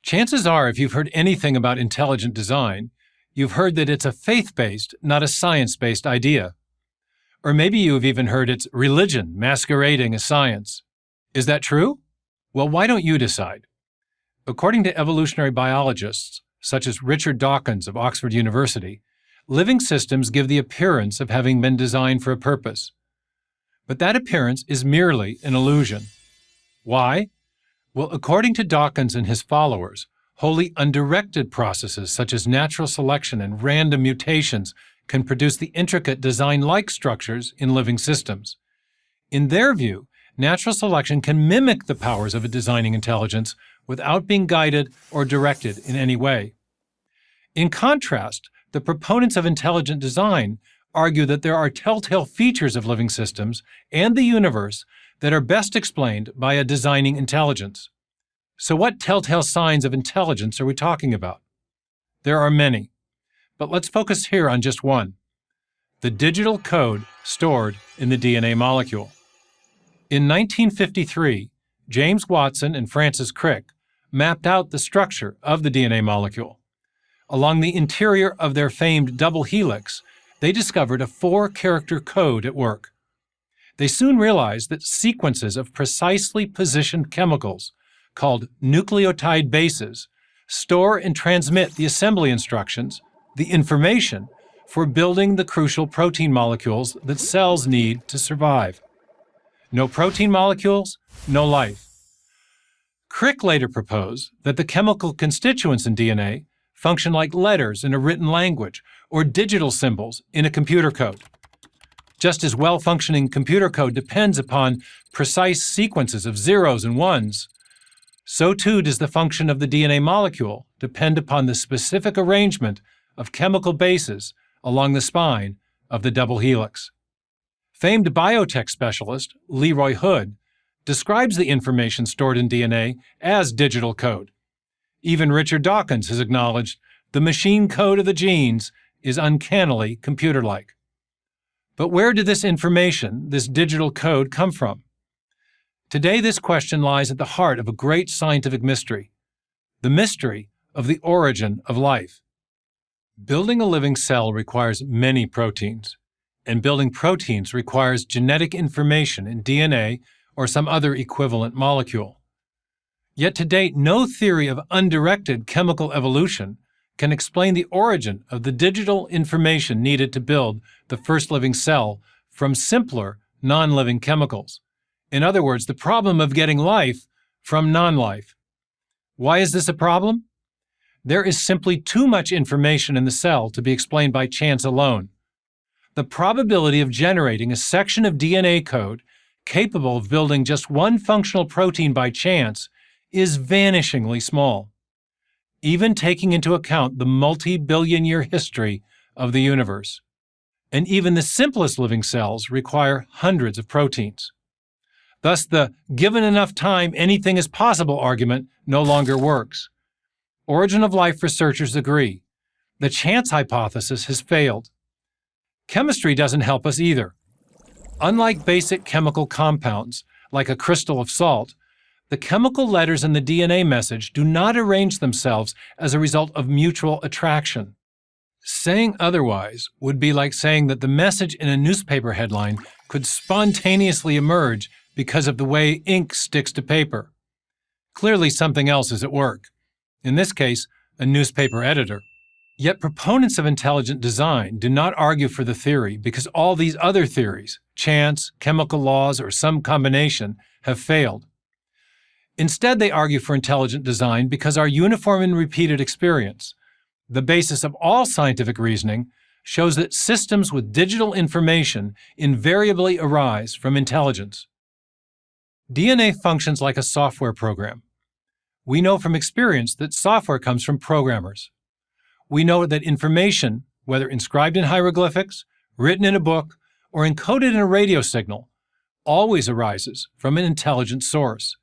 Chances are, if you've heard anything about intelligent design, you've heard that it's a faith-based, not a science-based idea. Or maybe you've even heard it's religion masquerading as science. Is that true? Well, why don't you decide? According to evolutionary biologists, such as Richard Dawkins of Oxford University, living systems give the appearance of having been designed for a purpose. But that appearance is merely an illusion. Why? Well, according to Dawkins and his followers, wholly undirected processes such as natural selection and random mutations can produce the intricate design-like structures in living systems. In their view, natural selection can mimic the powers of a designing intelligence without being guided or directed in any way. In contrast, the proponents of intelligent design argue that there are telltale features of living systems and the universe that are best explained by a designing intelligence. So what telltale signs of intelligence are we talking about? There are many, but let's focus here on just one: the digital code stored in the DNA molecule. In 1953, James Watson and Francis Crick mapped out the structure of the DNA molecule. Along the interior of their famed double helix, they discovered a 4-character code at work. They soon realized that sequences of precisely positioned chemicals, called nucleotide bases, store and transmit the assembly instructions, the information, for building the crucial protein molecules that cells need to survive. No protein molecules, no life. Crick later proposed that the chemical constituents in DNA function like letters in a written language or digital symbols in a computer code. Just as well-functioning computer code depends upon precise sequences of zeros and ones, so too does the function of the DNA molecule depend upon the specific arrangement of chemical bases along the spine of the double helix. Famed biotech specialist Leroy Hood describes the information stored in DNA as digital code. Even Richard Dawkins has acknowledged the machine code of the genes is uncannily computer-like. But where did this information, this digital code, come from? Today, this question lies at the heart of a great scientific mystery, the mystery of the origin of life. Building a living cell requires many proteins, and building proteins requires genetic information in DNA or some other equivalent molecule. Yet to date, no theory of undirected chemical evolution can explain the origin of the digital information needed to build the first living cell from simpler, non-living chemicals. In other words, the problem of getting life from non-life. Why is this a problem? There is simply too much information in the cell to be explained by chance alone. The probability of generating a section of DNA code capable of building just one functional protein by chance is vanishingly small, even taking into account the multi-billion-year history of the universe. And even the simplest living cells require hundreds of proteins. Thus, the given enough time, anything is possible argument no longer works. Origin of life researchers agree. The chance hypothesis has failed. Chemistry doesn't help us either. Unlike basic chemical compounds, like a crystal of salt, the chemical letters in the DNA message do not arrange themselves as a result of mutual attraction. Saying otherwise would be like saying that the message in a newspaper headline could spontaneously emerge because of the way ink sticks to paper. Clearly, something else is at work. In this case, a newspaper editor. Yet proponents of intelligent design do not argue for the theory because all these other theories, chance, chemical laws, or some combination, have failed. Instead, they argue for intelligent design because our uniform and repeated experience, the basis of all scientific reasoning, shows that systems with digital information invariably arise from intelligence. DNA functions like a software program. We know from experience that software comes from programmers. We know that information, whether inscribed in hieroglyphics, written in a book, or encoded in a radio signal, always arises from an intelligent source.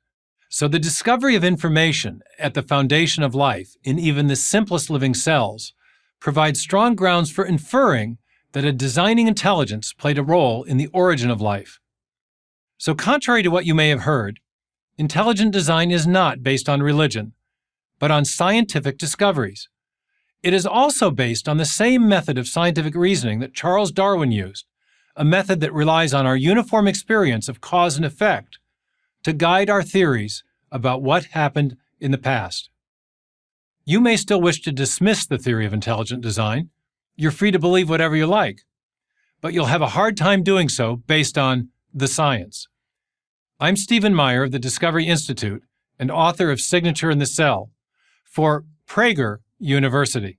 So the discovery of information at the foundation of life in even the simplest living cells provides strong grounds for inferring that a designing intelligence played a role in the origin of life. So contrary to what you may have heard, intelligent design is not based on religion, but on scientific discoveries. It is also based on the same method of scientific reasoning that Charles Darwin used, a method that relies on our uniform experience of cause and effect to guide our theories about what happened in the past. You may still wish to dismiss the theory of intelligent design. You're free to believe whatever you like, but you'll have a hard time doing so based on the science. I'm Stephen Meyer of the Discovery Institute and author of Signature in the Cell for Prager University.